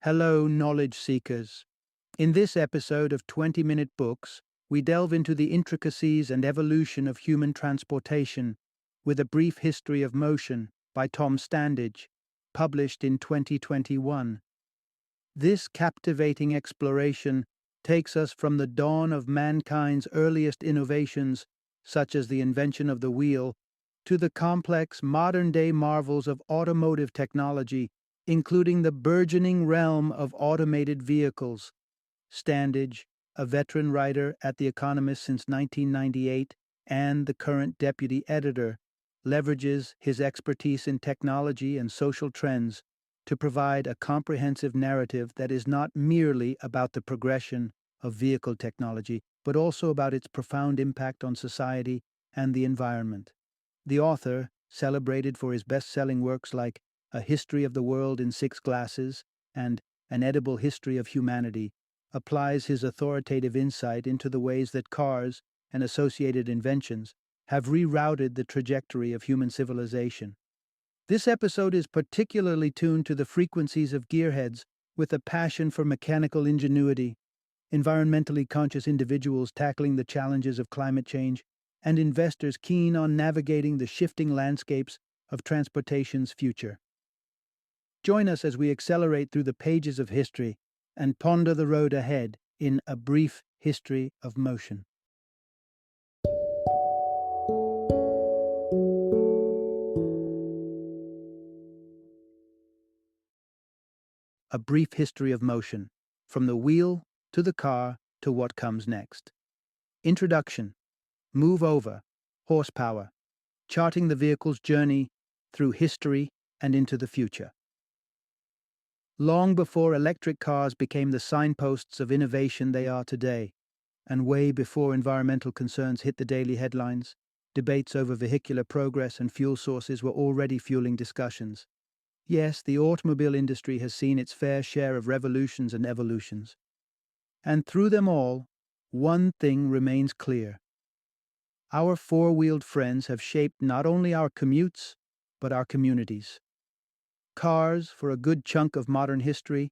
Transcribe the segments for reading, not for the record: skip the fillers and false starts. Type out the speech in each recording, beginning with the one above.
Hello, knowledge seekers. In this episode of 20-Minute Books, we delve into the intricacies and evolution of human transportation with a brief history of motion by Tom Standage, published in 2021. This captivating exploration takes us from the dawn of mankind's earliest innovations, such as the invention of the wheel, to the complex modern-day marvels of automotive technology, including the burgeoning realm of automated vehicles. Standage, a veteran writer at The Economist since 1998 and the current deputy editor, leverages his expertise in technology and social trends to provide a comprehensive narrative that is not merely about the progression of vehicle technology, but also about its profound impact on society and the environment. The author, celebrated for his best-selling works like A History of the World in Six Glasses and An Edible History of Humanity, applies his authoritative insight into the ways that cars and associated inventions have rerouted the trajectory of human civilization. This episode is particularly tuned to the frequencies of gearheads with a passion for mechanical ingenuity, environmentally conscious individuals tackling the challenges of climate change, and investors keen on navigating the shifting landscapes of transportation's future. Join us as we accelerate through the pages of history and ponder the road ahead in A Brief History of Motion. A Brief History of Motion, from the wheel to the car to what comes next. Introduction. Move over, horsepower, charting the vehicle's journey through history and into the future. Long before electric cars became the signposts of innovation they are today, and way before environmental concerns hit the daily headlines, debates over vehicular progress and fuel sources were already fueling discussions. Yes, the automobile industry has seen its fair share of revolutions and evolutions. And through them all, one thing remains clear. Our four-wheeled friends have shaped not only our commutes, but our communities. Cars, for a good chunk of modern history,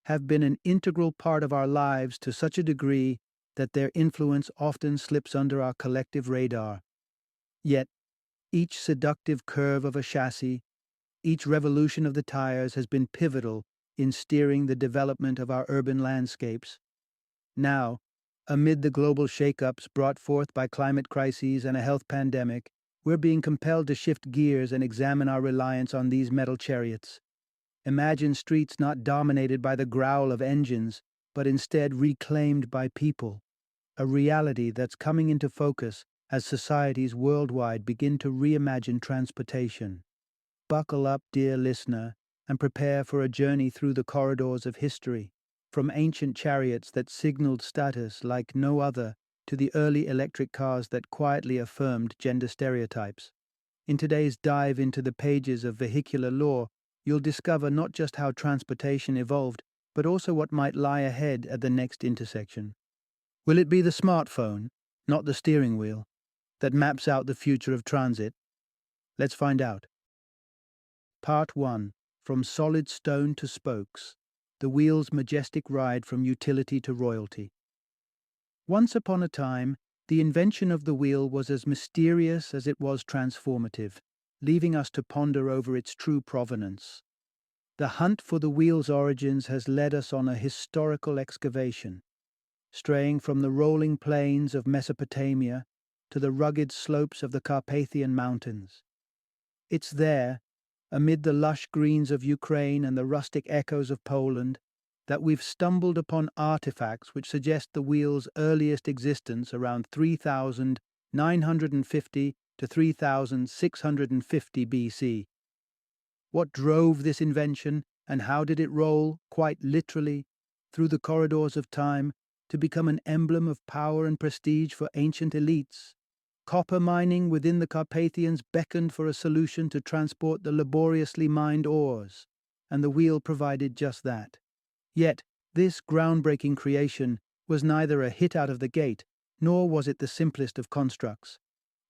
have been an integral part of our lives to such a degree that their influence often slips under our collective radar. Yet, each seductive curve of a chassis, each revolution of the tires has been pivotal in steering the development of our urban landscapes. Now, amid the global shakeups brought forth by climate crises and a health pandemic, we're being compelled to shift gears and examine our reliance on these metal chariots. Imagine streets not dominated by the growl of engines, but instead reclaimed by people, a reality that's coming into focus as societies worldwide begin to reimagine transportation. Buckle up, dear listener, and prepare for a journey through the corridors of history, from ancient chariots that signaled status like no other to the early electric cars that quietly affirmed gender stereotypes. In today's dive into the pages of vehicular lore, you'll discover not just how transportation evolved, but also what might lie ahead at the next intersection. Will it be the smartphone, not the steering wheel, that maps out the future of transit? Let's find out. Part 1. From Solid Stone to Spokes. The wheel's majestic ride from utility to royalty. Once upon a time, the invention of the wheel was as mysterious as it was transformative, leaving us to ponder over its true provenance. The hunt for the wheel's origins has led us on a historical excavation, straying from the rolling plains of Mesopotamia to the rugged slopes of the Carpathian Mountains. It's there, amid the lush greens of Ukraine and the rustic echoes of Poland, that we've stumbled upon artifacts which suggest the wheel's earliest existence around 3,950 to 3,650 BC. What drove this invention, and how did it roll, quite literally, through the corridors of time to become an emblem of power and prestige for ancient elites? Copper mining within the Carpathians beckoned for a solution to transport the laboriously mined ores, and the wheel provided just that. Yet, this groundbreaking creation was neither a hit out of the gate, nor was it the simplest of constructs.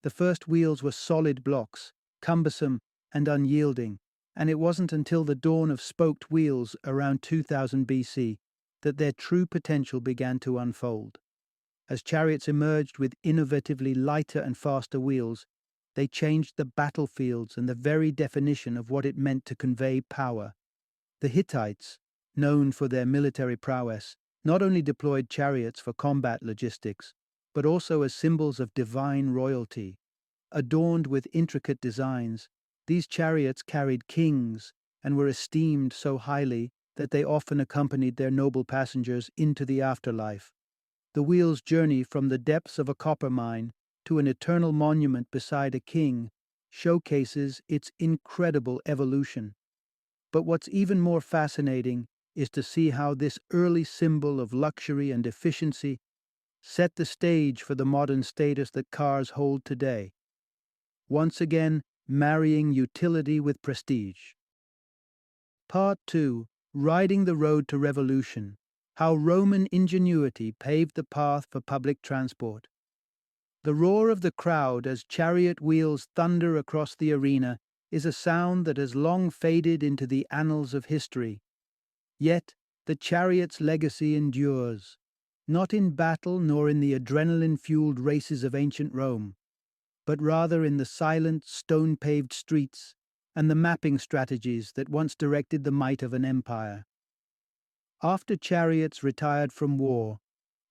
The first wheels were solid blocks, cumbersome and unyielding, and it wasn't until the dawn of spoked wheels around 2000 BC that their true potential began to unfold. As chariots emerged with innovatively lighter and faster wheels, they changed the battlefields and the very definition of what it meant to convey power. The Hittites, known for their military prowess, not only deployed chariots for combat logistics, but also as symbols of divine royalty. Adorned with intricate designs, these chariots carried kings and were esteemed so highly that they often accompanied their noble passengers into the afterlife. The wheel's journey from the depths of a copper mine to an eternal monument beside a king showcases its incredible evolution. But what's even more fascinating is to see how this early symbol of luxury and efficiency set the stage for the modern status that cars hold today, once again marrying utility with prestige. Part 2. Riding the Road to Revolution. How Roman ingenuity paved the path for public transport. The roar of the crowd as chariot wheels thunder across the arena is a sound that has long faded into the annals of history. Yet, the chariot's legacy endures, not in battle nor in the adrenaline-fueled races of ancient Rome, but rather in the silent, stone-paved streets and the mapping strategies that once directed the might of an empire. After chariots retired from war,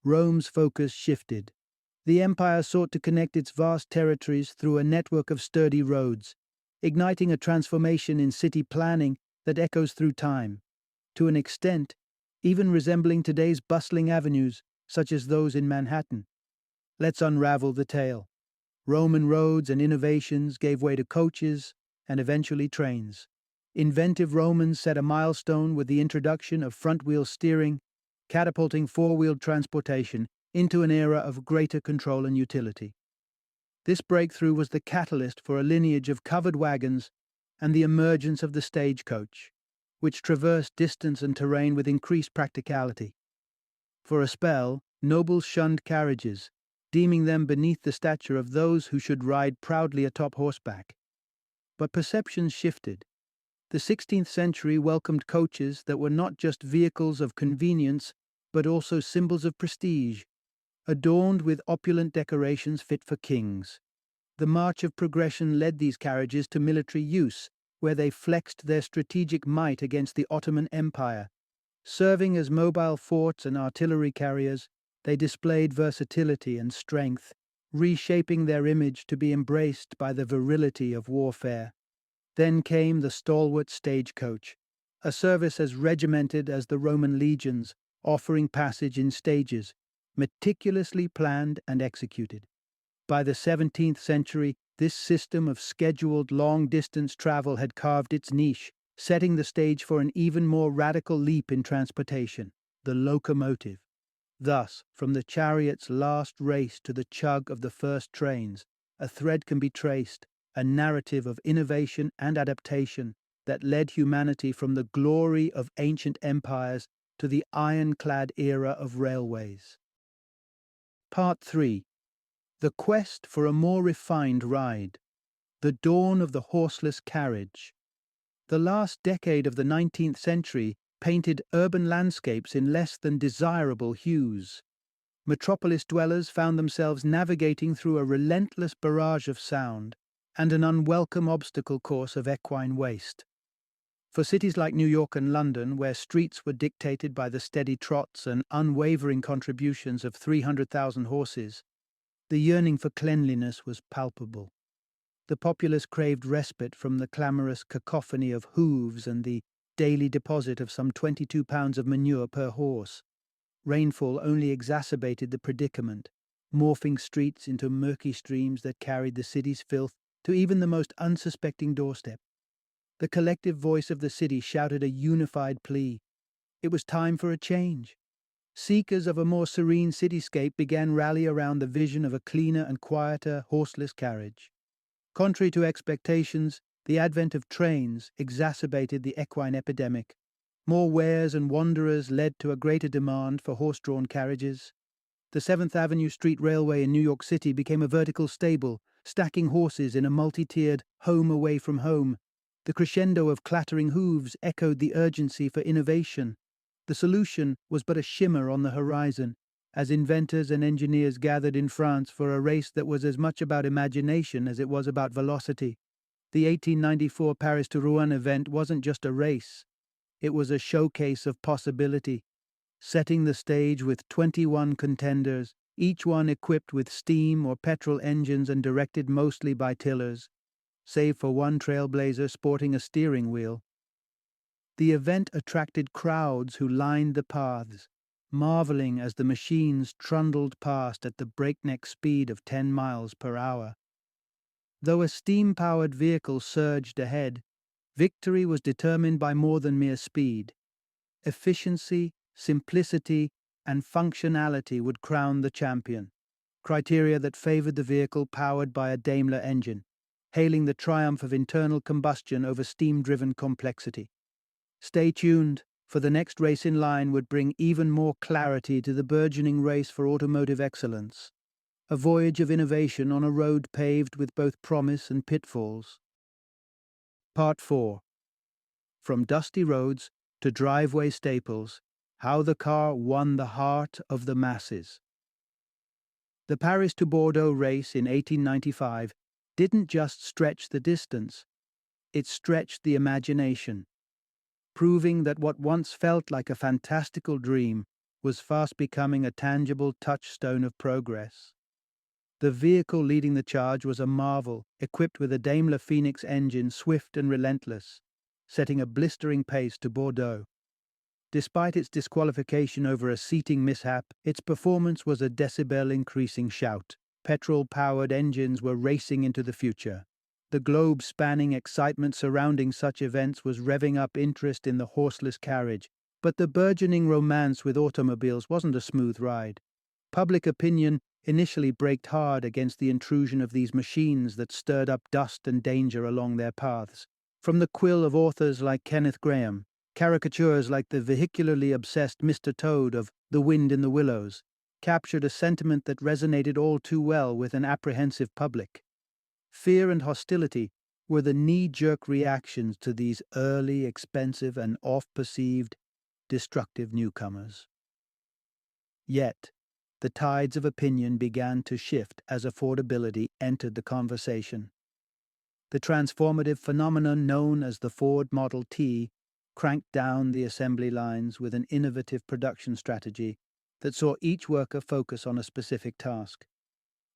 Rome's focus shifted. The empire sought to connect its vast territories through a network of sturdy roads, igniting a transformation in city planning that echoes through time, to an extent even resembling today's bustling avenues, such as those in Manhattan. Let's unravel the tale. Roman roads and innovations gave way to coaches and eventually trains. Inventive Romans set a milestone with the introduction of front-wheel steering, catapulting four-wheeled transportation into an era of greater control and utility. This breakthrough was the catalyst for a lineage of covered wagons and the emergence of the stagecoach, which traversed distance and terrain with increased practicality. For a spell, nobles shunned carriages, deeming them beneath the stature of those who should ride proudly atop horseback. But perceptions shifted. The 16th century welcomed coaches that were not just vehicles of convenience, but also symbols of prestige, adorned with opulent decorations fit for kings. The march of progression led these carriages to military use, where they flexed their strategic might against the Ottoman Empire. Serving as mobile forts and artillery carriers, they displayed versatility and strength, reshaping their image to be embraced by the virility of warfare. Then came the stalwart stagecoach, a service as regimented as the Roman legions, offering passage in stages, meticulously planned and executed. By the 17th century, this system of scheduled long-distance travel had carved its niche, setting the stage for an even more radical leap in transportation, the locomotive. Thus, from the chariot's last race to the chug of the first trains, a thread can be traced, a narrative of innovation and adaptation that led humanity from the glory of ancient empires to the ironclad era of railways. Part 3. The quest for a more refined ride. The dawn of the horseless carriage. The last decade of the 19th century painted urban landscapes in less than desirable hues. Metropolis dwellers found themselves navigating through a relentless barrage of sound and an unwelcome obstacle course of equine waste. For cities like New York and London, where streets were dictated by the steady trots and unwavering contributions of 300,000 horses, the yearning for cleanliness was palpable. The populace craved respite from the clamorous cacophony of hooves and the daily deposit of some 22 pounds of manure per horse. Rainfall only exacerbated the predicament, morphing streets into murky streams that carried the city's filth to even the most unsuspecting doorstep. The collective voice of the city shouted a unified plea. It was time for a change. Seekers of a more serene cityscape began rally around the vision of a cleaner and quieter horseless carriage. Contrary to expectations, the advent of trains exacerbated the equine epidemic. More wares and wanderers led to a greater demand for horse-drawn carriages. The 7th Avenue Street Railway in New York City became a vertical stable, stacking horses in a multi-tiered home away from home. The crescendo of clattering hooves echoed the urgency for innovation. The solution was but a shimmer on the horizon, as inventors and engineers gathered in France for a race that was as much about imagination as it was about velocity. The 1894 Paris to Rouen event wasn't just a race, it was a showcase of possibility, setting the stage with 21 contenders, each one equipped with steam or petrol engines and directed mostly by tillers, save for one trailblazer sporting a steering wheel. The event attracted crowds who lined the paths, marveling as the machines trundled past at the breakneck speed of 10 miles per hour. Though a steam-powered vehicle surged ahead, victory was determined by more than mere speed. Efficiency, simplicity, and functionality would crown the champion, criteria that favored the vehicle powered by a Daimler engine, hailing the triumph of internal combustion over steam-driven complexity. Stay tuned, for the next race in line would bring even more clarity to the burgeoning race for automotive excellence, a voyage of innovation on a road paved with both promise and pitfalls. Part 4. From dusty roads to driveway staples, how the car won the heart of the masses. The Paris to Bordeaux race in 1895 didn't just stretch the distance, it stretched the imagination, proving that what once felt like a fantastical dream was fast becoming a tangible touchstone of progress. The vehicle leading the charge was a marvel, equipped with a Daimler Phoenix engine swift and relentless, setting a blistering pace to Bordeaux. Despite its disqualification over a seating mishap, its performance was a decibel-increasing shout. Petrol-powered engines were racing into the future. The globe-spanning excitement surrounding such events was revving up interest in the horseless carriage, but the burgeoning romance with automobiles wasn't a smooth ride. Public opinion initially braked hard against the intrusion of these machines that stirred up dust and danger along their paths. From the quill of authors like Kenneth Graham, caricatures like the vehicularly obsessed Mr. Toad of The Wind in the Willows captured a sentiment that resonated all too well with an apprehensive public. Fear and hostility were the knee-jerk reactions to these early, expensive, and oft-perceived, destructive newcomers. Yet, the tides of opinion began to shift as affordability entered the conversation. The transformative phenomenon known as the Ford Model T cranked down the assembly lines with an innovative production strategy that saw each worker focus on a specific task.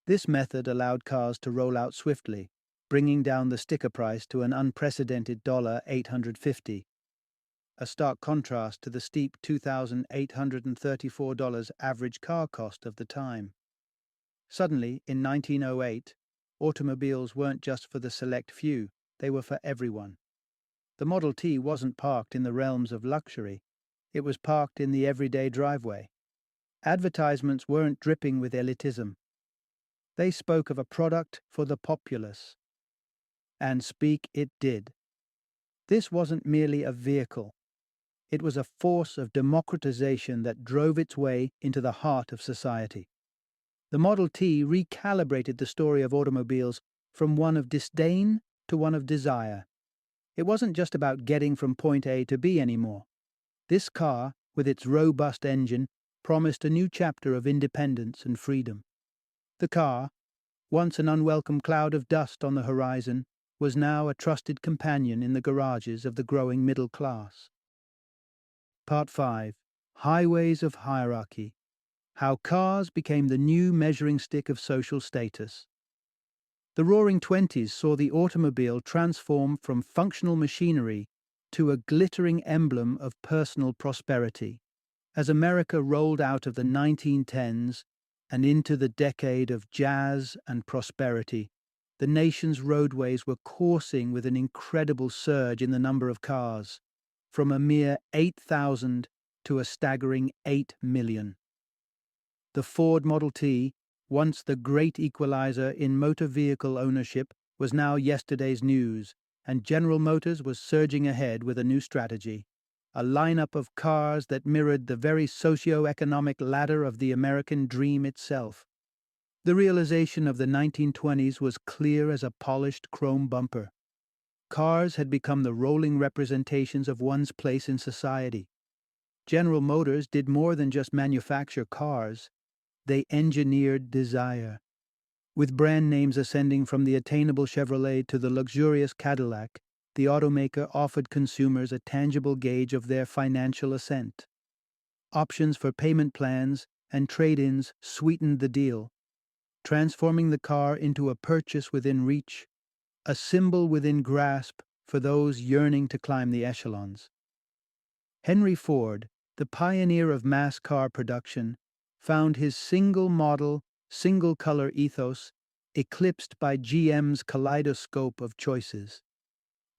This method allowed cars to roll out swiftly, bringing down the sticker price to an unprecedented $850, a stark contrast to the steep $2,834 average car cost of the time. Suddenly, in 1908, automobiles weren't just for the select few, they were for everyone. The Model T wasn't parked in the realms of luxury, it was parked in the everyday driveway. Advertisements weren't dripping with elitism. They spoke of a product for the populace. And speak it did. This wasn't merely a vehicle. It was a force of democratization that drove its way into the heart of society. The Model T recalibrated the story of automobiles from one of disdain to one of desire. It wasn't just about getting from point A to B anymore. This car, with its robust engine, promised a new chapter of independence and freedom. The car, once an unwelcome cloud of dust on the horizon, was now a trusted companion in the garages of the growing middle class. Part 5. Highways of Hierarchy. How cars became the new measuring stick of social status. The Roaring Twenties saw the automobile transform from functional machinery to a glittering emblem of personal prosperity. As America rolled out of the 1910s and into the decade of jazz and prosperity, the nation's roadways were coursing with an incredible surge in the number of cars, from a mere 8,000 to a staggering 8 million. The Ford Model T, once the great equalizer in motor vehicle ownership, was now yesterday's news, and General Motors was surging ahead with a new strategy, a lineup of cars that mirrored the very socio-economic ladder of the American dream itself. The realization of the 1920s was clear as a polished chrome bumper. Cars had become the rolling representations of one's place in society. General Motors did more than just manufacture cars, they engineered desire. With brand names ascending from the attainable Chevrolet to the luxurious Cadillac, the automaker offered consumers a tangible gauge of their financial ascent. Options for payment plans and trade-ins sweetened the deal, transforming the car into a purchase within reach, a symbol within grasp for those yearning to climb the echelons. Henry Ford, the pioneer of mass car production, found his single model, single color ethos eclipsed by GM's kaleidoscope of choices.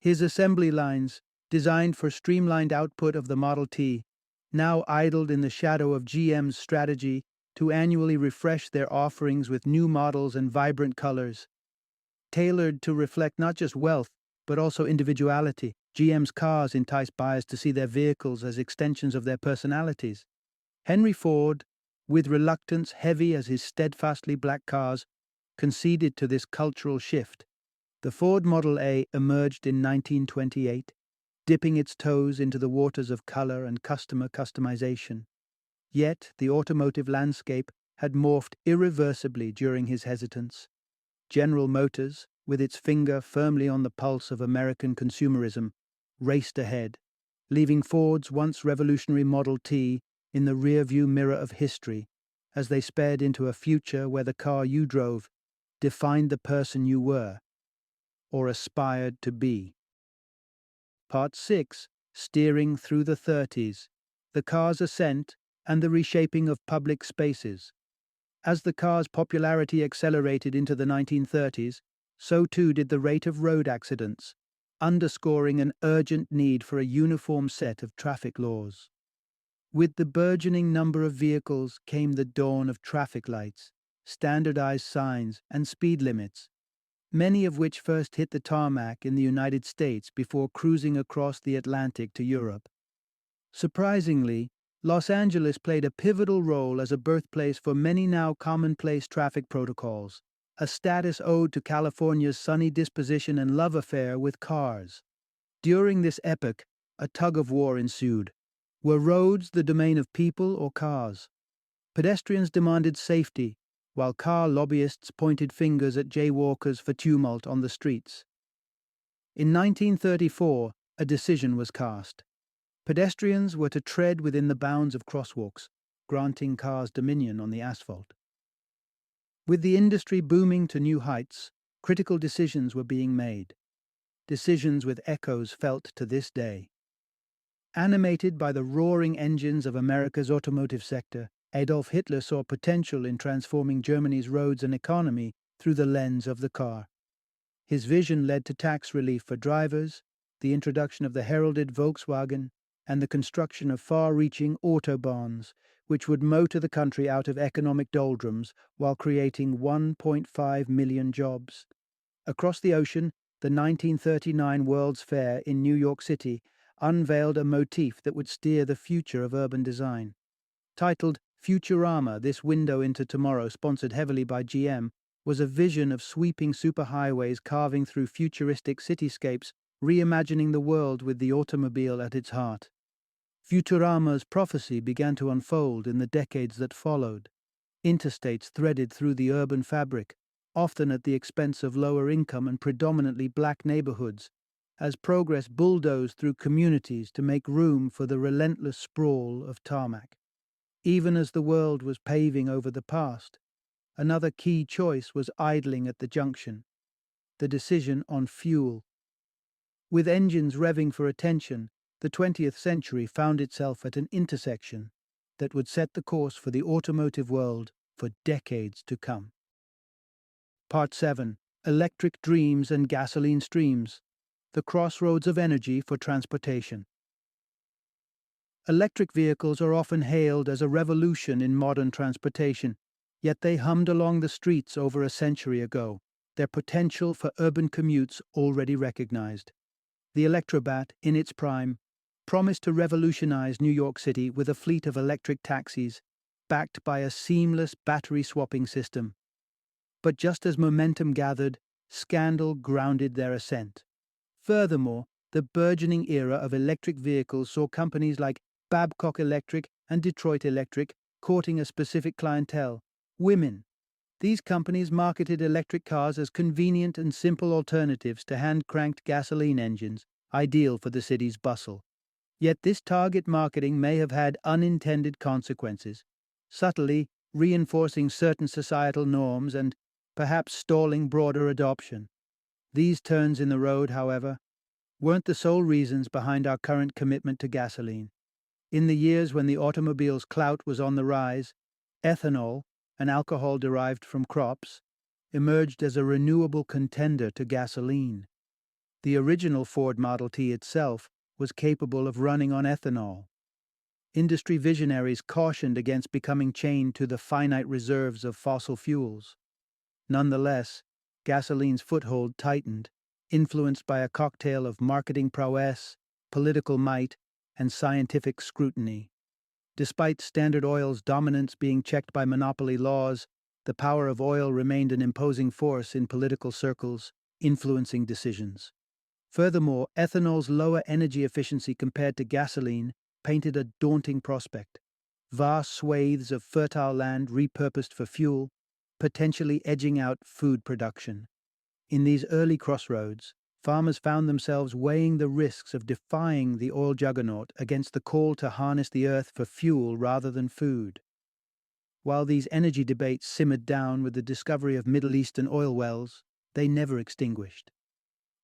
His assembly lines, designed for streamlined output of the Model T, now idled in the shadow of GM's strategy to annually refresh their offerings with new models and vibrant colors. Tailored to reflect not just wealth, but also individuality, GM's cars entice buyers to see their vehicles as extensions of their personalities. Henry Ford, with reluctance heavy as his steadfastly black cars, conceded to this cultural shift. The Ford Model A emerged in 1928, dipping its toes into the waters of color and customer customization. Yet the automotive landscape had morphed irreversibly during his hesitance. General Motors, with its finger firmly on the pulse of American consumerism, raced ahead, leaving Ford's once revolutionary Model T in the rearview mirror of history as they sped into a future where the car you drove defined the person you were, or aspired to be. Part 6, Steering Through the 30s, the car's ascent and the reshaping of public spaces. As the car's popularity accelerated into the 1930s, so too did the rate of road accidents, underscoring an urgent need for a uniform set of traffic laws. With the burgeoning number of vehicles came the dawn of traffic lights, standardized signs, and speed limits, many of which first hit the tarmac in the United States before cruising across the Atlantic to Europe. Surprisingly, Los Angeles played a pivotal role as a birthplace for many now commonplace traffic protocols, a status owed to California's sunny disposition and love affair with cars. During this epoch, a tug-of-war ensued. Were roads the domain of people or cars? Pedestrians demanded safety, while car lobbyists pointed fingers at jaywalkers for tumult on the streets. In 1934, a decision was cast. Pedestrians were to tread within the bounds of crosswalks, granting cars dominion on the asphalt. With the industry booming to new heights, critical decisions were being made. Decisions with echoes felt to this day. Animated by the roaring engines of America's automotive sector, Adolf Hitler saw potential in transforming Germany's roads and economy through the lens of the car. His vision led to tax relief for drivers, the introduction of the heralded Volkswagen, and the construction of far-reaching autobahns, which would motor the country out of economic doldrums while creating 1.5 million jobs. Across the ocean, the 1939 World's Fair in New York City unveiled a motif that would steer the future of urban design. Titled Futurama, this window into tomorrow, sponsored heavily by GM, was a vision of sweeping superhighways carving through futuristic cityscapes, reimagining the world with the automobile at its heart. Futurama's prophecy began to unfold in the decades that followed. Interstates threaded through the urban fabric, often at the expense of lower-income and predominantly black neighborhoods, as progress bulldozed through communities to make room for the relentless sprawl of tarmac. Even as the world was paving over the past, another key choice was idling at the junction, the decision on fuel. With engines revving for attention, the 20th century found itself at an intersection that would set the course for the automotive world for decades to come. Part 7. Electric Dreams and Gasoline Streams, the crossroads of energy for transportation. Electric vehicles are often hailed as a revolution in modern transportation, yet they hummed along the streets over a century ago, their potential for urban commutes already recognized. The Electrobat, in its prime, promised to revolutionize New York City with a fleet of electric taxis, backed by a seamless battery-swapping system. But just as momentum gathered, scandal grounded their ascent. Furthermore, the burgeoning era of electric vehicles saw companies like Babcock Electric and Detroit Electric courting a specific clientele: women. These companies marketed electric cars as convenient and simple alternatives to hand-cranked gasoline engines, ideal for the city's bustle. Yet this target marketing may have had unintended consequences, subtly reinforcing certain societal norms and perhaps stalling broader adoption. These turns in the road, however, weren't the sole reasons behind our current commitment to gasoline. In the years when the automobile's clout was on the rise, ethanol, an alcohol derived from crops, emerged as a renewable contender to gasoline. The original Ford Model T itself was capable of running on ethanol. Industry visionaries cautioned against becoming chained to the finite reserves of fossil fuels. Nonetheless, gasoline's foothold tightened, influenced by a cocktail of marketing prowess, political might, and scientific scrutiny. Despite Standard Oil's dominance being checked by monopoly laws, the power of oil remained an imposing force in political circles, influencing decisions. Furthermore, ethanol's lower energy efficiency compared to gasoline painted a daunting prospect. Vast swathes of fertile land repurposed for fuel, potentially edging out food production. In these early crossroads, farmers found themselves weighing the risks of defying the oil juggernaut against the call to harness the earth for fuel rather than food. While these energy debates simmered down with the discovery of Middle Eastern oil wells, they never extinguished.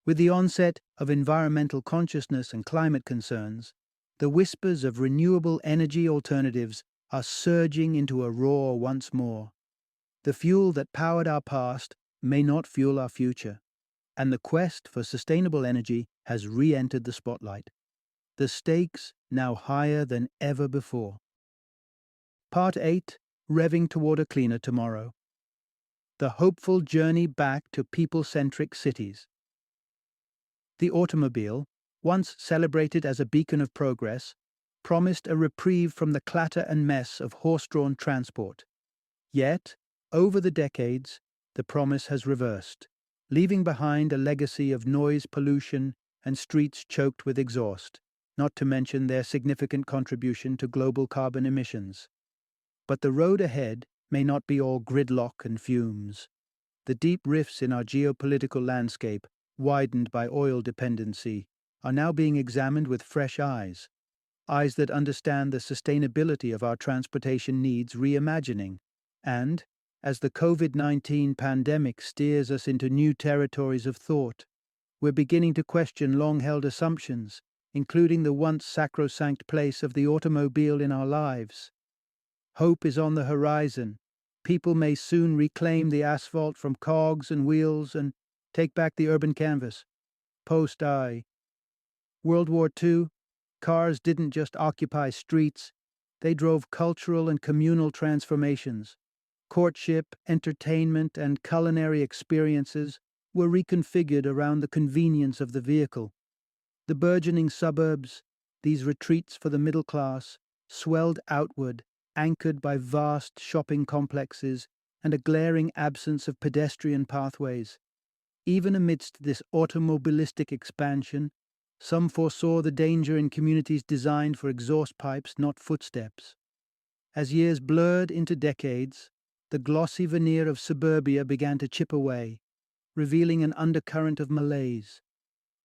With the onset of environmental consciousness and climate concerns, the whispers of renewable energy alternatives are surging into a roar once more. The fuel that powered our past may not fuel our future, and the quest for sustainable energy has re-entered the spotlight. The stakes now higher than ever before. Part 8: Revving Toward a Cleaner Tomorrow. The hopeful journey back to people-centric cities. The automobile, once celebrated as a beacon of progress, promised a reprieve from the clatter and mess of horse-drawn transport. Yet, over the decades, the promise has reversed, leaving behind a legacy of noise pollution and streets choked with exhaust, not to mention their significant contribution to global carbon emissions. But the road ahead may not be all gridlock and fumes. The deep rifts in our geopolitical landscape, widened by oil dependency, are now being examined with fresh eyes that understand the sustainability of our transportation needs reimagining. And, as the COVID-19 pandemic steers us into new territories of thought, we're beginning to question long-held assumptions, including the once sacrosanct place of the automobile in our lives. Hope is on the horizon. People may soon reclaim the asphalt from cogs and wheels and take back the urban canvas. Post-I. World War II, cars didn't just occupy streets, they drove cultural and communal transformations. Courtship, entertainment, and culinary experiences were reconfigured around the convenience of the vehicle. The burgeoning suburbs, these retreats for the middle class, swelled outward, anchored by vast shopping complexes and a glaring absence of pedestrian pathways. Even amidst this automobilistic expansion, some foresaw the danger in communities designed for exhaust pipes, not footsteps. As years blurred into decades, the glossy veneer of suburbia began to chip away, revealing an undercurrent of malaise.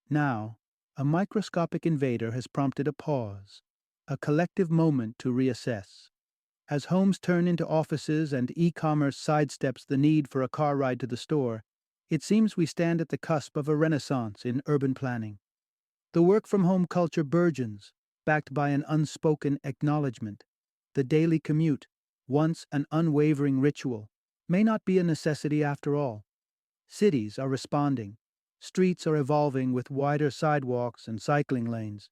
Now, a microscopic invader has prompted a pause, a collective moment to reassess. As homes turn into offices and e-commerce sidesteps the need for a car ride to the store, it seems we stand at the cusp of a renaissance in urban planning. The work-from-home culture burgeons, backed by an unspoken acknowledgement. The daily commute, once an unwavering ritual, may not be a necessity after all. Cities are responding. Streets are evolving with wider sidewalks and cycling lanes,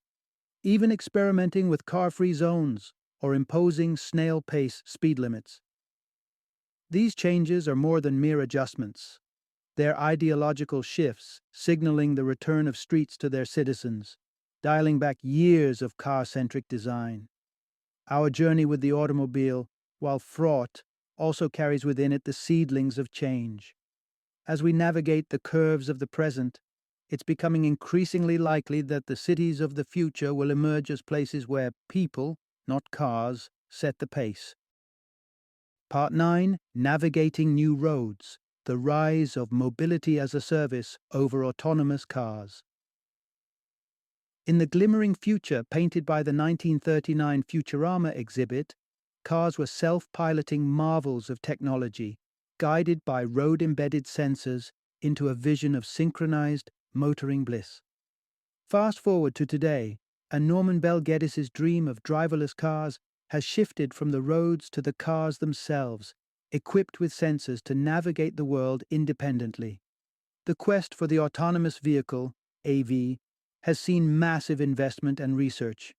even experimenting with car-free zones or imposing snail-pace speed limits. These changes are more than mere adjustments. They're ideological shifts, signaling the return of streets to their citizens, dialing back years of car-centric design. Our journey with the automobile, while fraught, also carries within it the seedlings of change. As we navigate the curves of the present, it's becoming increasingly likely that the cities of the future will emerge as places where people, not cars, set the pace. Part 9: Navigating New Roads: The Rise of Mobility as a Service over Autonomous Cars. In the glimmering future painted by the 1939 Futurama exhibit, cars were self-piloting marvels of technology, guided by road-embedded sensors into a vision of synchronized, motoring bliss. Fast forward to today, and Norman Bell Geddis's dream of driverless cars has shifted from the roads to the cars themselves, equipped with sensors to navigate the world independently. The quest for the autonomous vehicle, AV, has seen massive investment and research.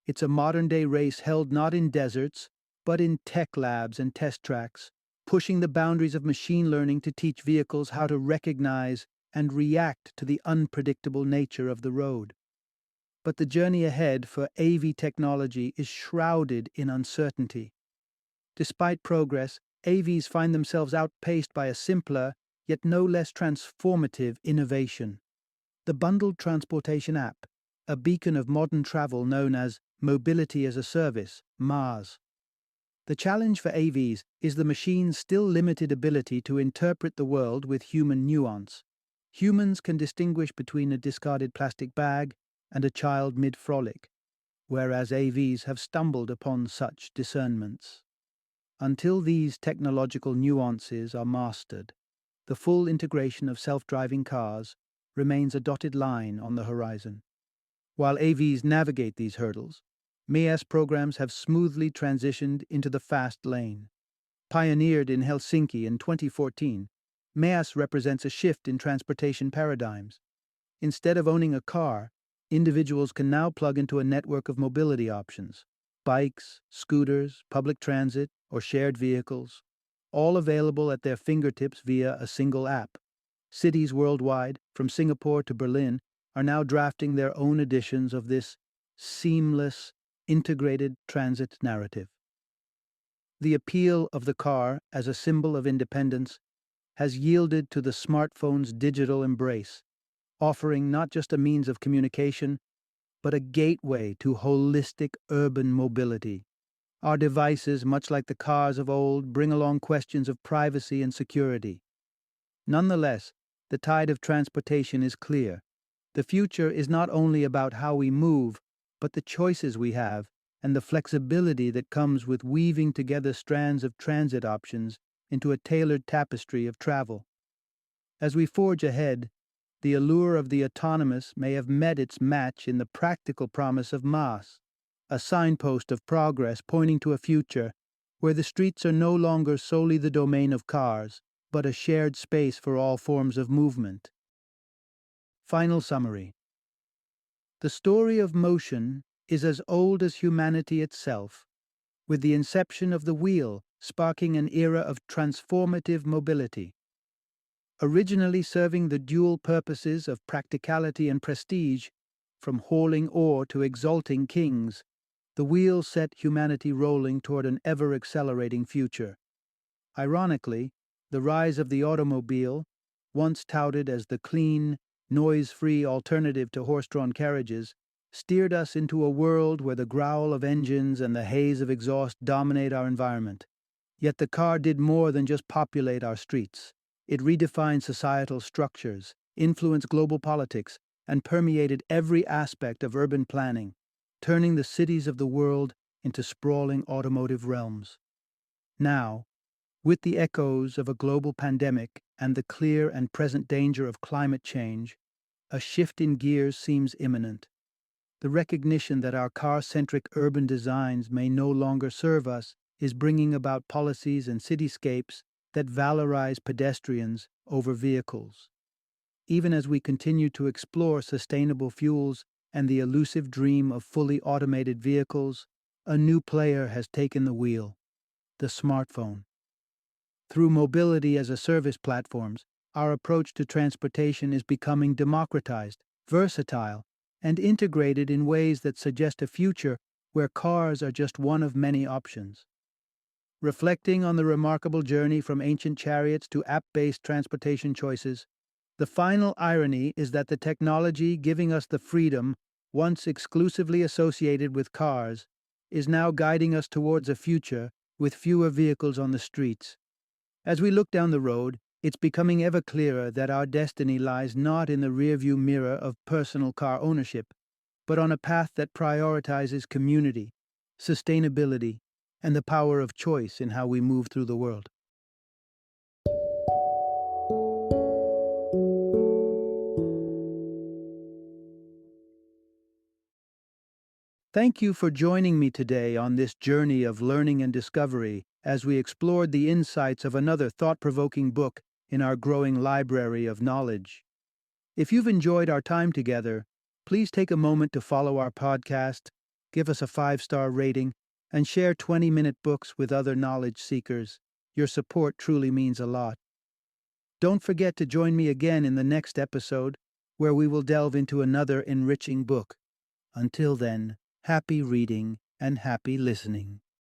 It's a modern-day race held not in deserts, but in tech labs and test tracks, pushing the boundaries of machine learning to teach vehicles how to recognize and react to the unpredictable nature of the road. But the journey ahead for AV technology is shrouded in uncertainty. Despite progress, AVs find themselves outpaced by a simpler, yet no less transformative innovation: the Bundled Transportation App, a beacon of modern travel known as Mobility as a Service, MaaS. The challenge for AVs is the machine's still limited ability to interpret the world with human nuance. Humans can distinguish between a discarded plastic bag and a child mid-frolic, whereas AVs have stumbled upon such discernments. Until these technological nuances are mastered, the full integration of self-driving cars remains a dotted line on the horizon. While AVs navigate these hurdles, MaaS programs have smoothly transitioned into the fast lane. Pioneered in Helsinki in 2014, MaaS represents a shift in transportation paradigms. Instead of owning a car, individuals can now plug into a network of mobility options: bikes, scooters, public transit, or shared vehicles, all available at their fingertips via a single app. Cities worldwide, from Singapore to Berlin, are now drafting their own editions of this seamless, integrated transit narrative. The appeal of the car as a symbol of independence has yielded to the smartphone's digital embrace, offering not just a means of communication, but a gateway to holistic urban mobility. Our devices, much like the cars of old, bring along questions of privacy and security. Nonetheless, the tide of transportation is clear. The future is not only about how we move, but the choices we have and the flexibility that comes with weaving together strands of transit options into a tailored tapestry of travel. As we forge ahead, the allure of the autonomous may have met its match in the practical promise of MaaS, a signpost of progress pointing to a future where the streets are no longer solely the domain of cars, but a shared space for all forms of movement. Final summary. The story of motion is as old as humanity itself, with the inception of the wheel sparking an era of transformative mobility. Originally serving the dual purposes of practicality and prestige, from hauling ore to exalting kings, the wheel set humanity rolling toward an ever-accelerating future. Ironically, the rise of the automobile, once touted as the clean, noise-free alternative to horse-drawn carriages, steered us into a world where the growl of engines and the haze of exhaust dominate our environment. Yet the car did more than just populate our streets. It redefined societal structures, influenced global politics, and permeated every aspect of urban planning, turning the cities of the world into sprawling automotive realms. Now, with the echoes of a global pandemic and the clear and present danger of climate change, a shift in gears seems imminent. The recognition that our car-centric urban designs may no longer serve us is bringing about policies and cityscapes that valorize pedestrians over vehicles. Even as we continue to explore sustainable fuels and the elusive dream of fully automated vehicles, a new player has taken the wheel: the smartphone. Through mobility as a service platforms, our approach to transportation is becoming democratized, versatile, and integrated in ways that suggest a future where cars are just one of many options. Reflecting on the remarkable journey from ancient chariots to app-based transportation choices, The final irony is that the technology giving us the freedom, once exclusively associated with cars, is now guiding us towards a future with fewer vehicles on the streets. As we look down the road, it's becoming ever clearer that our destiny lies not in the rearview mirror of personal car ownership, but on a path that prioritizes community, sustainability, and the power of choice in how we move through the world. Thank you for joining me today on this journey of learning and discovery as we explored the insights of another thought provoking book in our growing library of knowledge. If you've enjoyed our time together, please take a moment to follow our podcast, give us a 5-star rating, and share 20-minute books with other knowledge seekers. Your support truly means a lot. Don't forget to join me again in the next episode, where we will delve into another enriching book. Until then, happy reading and happy listening.